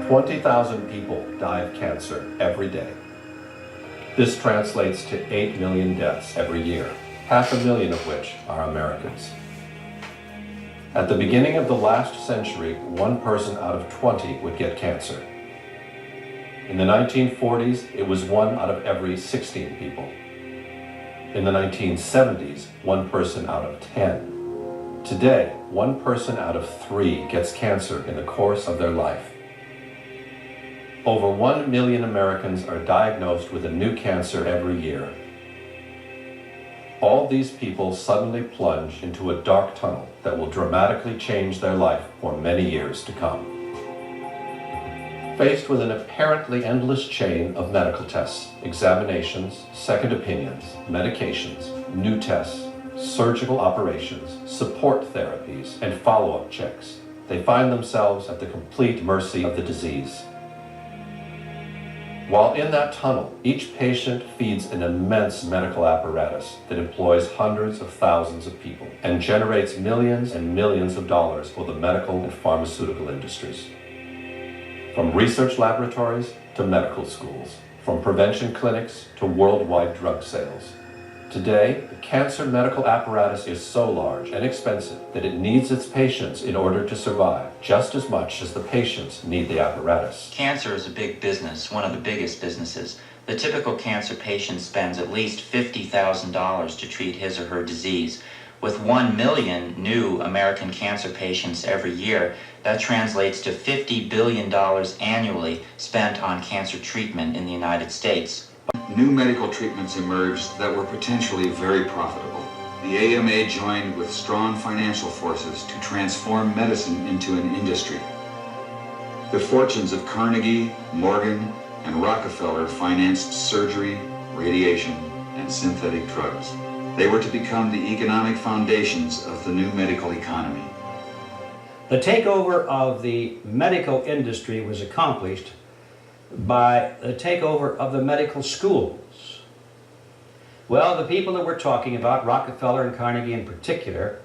20,000 people die of cancer every day. This translates to 8 million deaths every year, 500,000 of which are Americans. At the beginning of the last century, 1 person out of 20 would get cancer. In the 1940s, it was 1 out of every 16 people. In the 1970s, 1 person out of 10. Today, 1 person out of 3 gets cancer in the course of their life. Over 1 million Americans are diagnosed with a new cancer every year. All these people suddenly plunge into a dark tunnel that will dramatically change their life for many years to come. Faced with an apparently endless chain of medical tests, examinations, second opinions, medications, new tests, surgical operations, support therapies, and follow-up checks, they find themselves at the complete mercy of the disease. While in that tunnel, each patient feeds an immense medical apparatus that employs hundreds of thousands of people and generates millions and millions of dollars for the medical and pharmaceutical industries. From research laboratories to medical schools, from prevention clinics to worldwide drug sales. Today, the cancer medical apparatus is so large and expensive that it needs its patients in order to survive, just as much as the patients need the apparatus. Cancer is a big business, one of the biggest businesses. The typical cancer patient spends at least $50,000 to treat his or her disease. With 1 million new American cancer patients every year, that translates to $50 billion annually spent on cancer treatment in the United States. New medical treatments emerged that were potentially very profitable. The AMA joined with strong financial forces to transform medicine into an industry. The fortunes of Carnegie, Morgan, and Rockefeller financed surgery, radiation, and synthetic drugs. They were to become the economic foundations of the new medical economy. The takeover of the medical industry was accomplished by the takeover of the medical schools. Well, the people that we're talking about, Rockefeller and Carnegie in particular,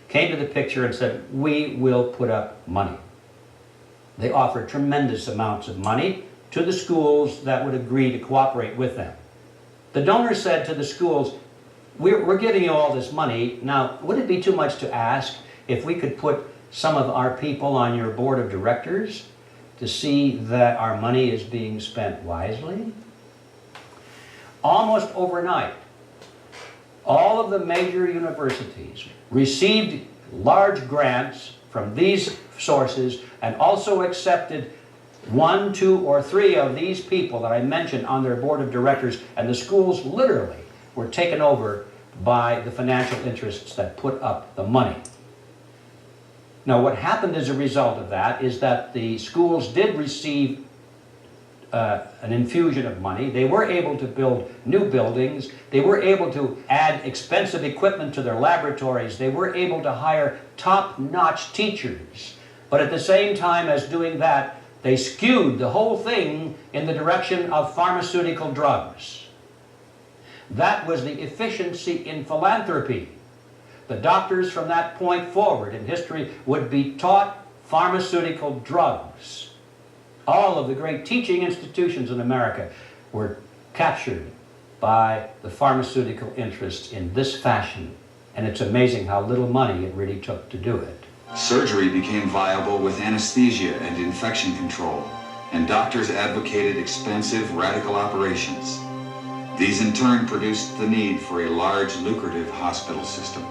came to the picture and said, we will put up money. They offered tremendous amounts of money to the schools that would agree to cooperate with them. The donors said to the schools, we're giving you all this money. Now, would it be too much to ask if we could put some of our people on your board of directors to see that our money is being spent wisely? Almost overnight, all of the major universities received large grants from these sources and also accepted 1, 2, or 3 of these people that I mentioned on their board of directors, and the schools literally were taken over by the financial interests that put up the money. Now, what happened as a result of that is that the schools did receive an infusion of money. They were able to build new buildings. They were able to add expensive equipment to their laboratories. They were able to hire top-notch teachers. But at the same time as doing that, they skewed the whole thing in the direction of pharmaceutical drugs. That was the efficiency in philanthropy. The doctors from that point forward in history would be taught pharmaceutical drugs. All of the great teaching institutions in America were captured by the pharmaceutical interests in this fashion. And it's amazing how little money it really took to do it. Surgery became viable with anesthesia and infection control, and doctors advocated expensive, radical operations. These in turn produced the need for a large, lucrative hospital system.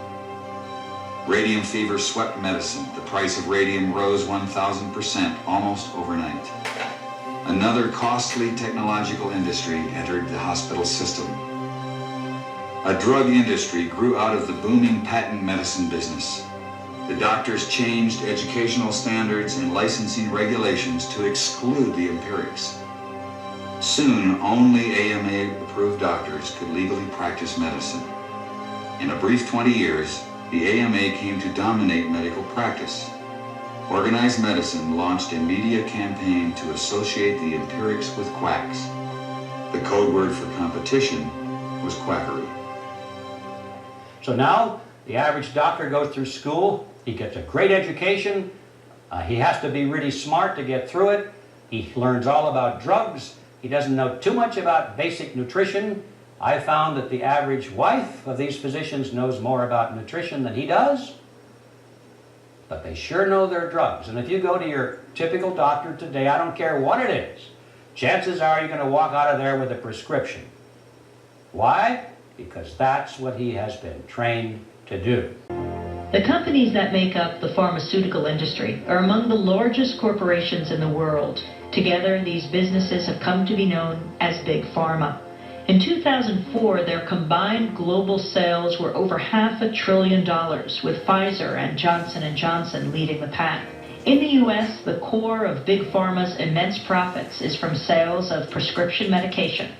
Radium fever swept medicine. The price of radium rose 1,000% almost overnight. Another costly technological industry entered the hospital system. A drug industry grew out of the booming patent medicine business. The doctors changed educational standards and licensing regulations to exclude the empirics. Soon, only AMA-approved doctors could legally practice medicine. In a brief 20 years, the AMA came to dominate medical practice. Organized Medicine launched a media campaign to associate the empirics with quacks. The code word for competition was quackery. So now, the average doctor goes through school, he gets a great education, he has to be really smart to get through it, He learns all about drugs. He doesn't know too much about basic nutrition. I found that the average wife of these physicians knows more about nutrition than he does, but they sure know their drugs. And if you go to your typical doctor today, I don't care what it is, chances are you're going to walk out of there with a prescription. Why? Because that's what he has been trained to do. The companies that make up the pharmaceutical industry are among the largest corporations in the world. Together, these businesses have come to be known as Big Pharma. In 2004, their combined global sales were over $500 billion, with Pfizer and Johnson & Johnson leading the pack. In the U.S., the core of Big Pharma's immense profits is from sales of prescription medication.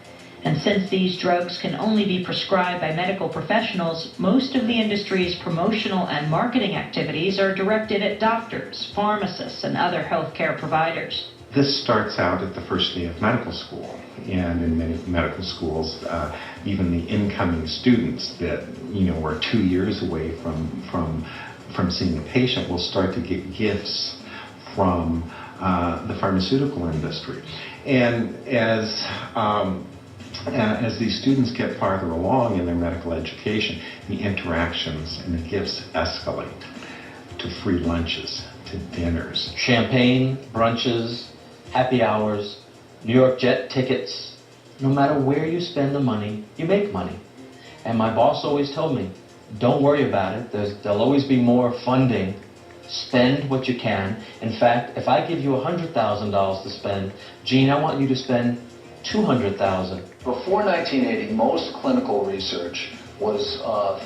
And since these drugs can only be prescribed by medical professionals, most of the industry's promotional and marketing activities are directed at doctors, pharmacists, and other healthcare providers. This starts out at the first day of medical school, and in many medical schools, even the incoming students that are 2 years away from seeing a patient will start to get gifts from the pharmaceutical industry. And as these students get farther along in their medical education, the interactions and the gifts escalate to free lunches, to dinners. Champagne, brunches, happy hours, New York jet tickets. No matter where you spend the money, you make money. And my boss always told me, don't worry about it. There'll always be more funding. Spend what you can. In fact, if I give you $100,000 to spend, Gene, I want you to spend $200,000. Before 1980, most clinical research was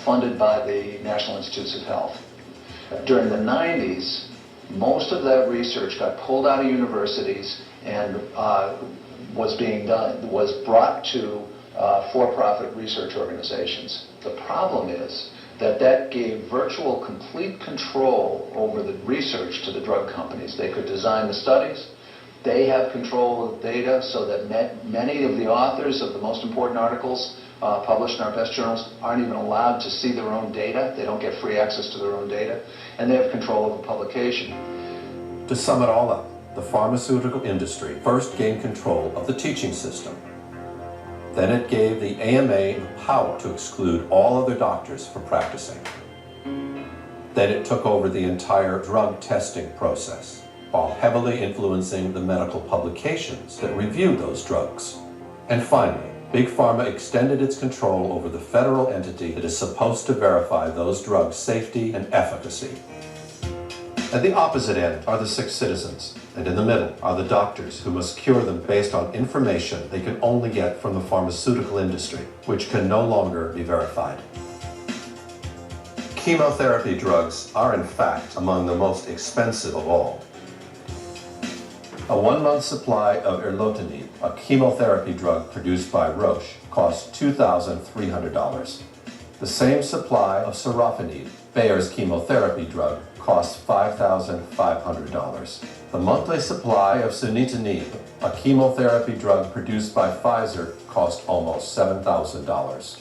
funded by the National Institutes of Health. During the 90s, most of that research got pulled out of universities and was brought to for-profit research organizations. The problem is that gave virtual complete control over the research to the drug companies. They could design the studies. They have control of the data, so that many of the authors of the most important articles published in our best journals aren't even allowed to see their own data. They don't get free access to their own data, and they have control over publication. To sum it all up, the pharmaceutical industry first gained control of the teaching system. Then it gave the AMA the power to exclude all other doctors from practicing. Then it took over the entire drug testing process, while heavily influencing the medical publications that review those drugs. And finally, Big Pharma extended its control over the federal entity that is supposed to verify those drugs' safety and efficacy. At the opposite end are the sick citizens, and in the middle are the doctors who must cure them based on information they can only get from the pharmaceutical industry, which can no longer be verified. Chemotherapy drugs are in fact among the most expensive of all. A 1-month supply of erlotinib, a chemotherapy drug produced by Roche, costs $2,300. The same supply of sorafenib, Bayer's chemotherapy drug, costs $5,500. The monthly supply of sunitinib, a chemotherapy drug produced by Pfizer, cost almost $7,000.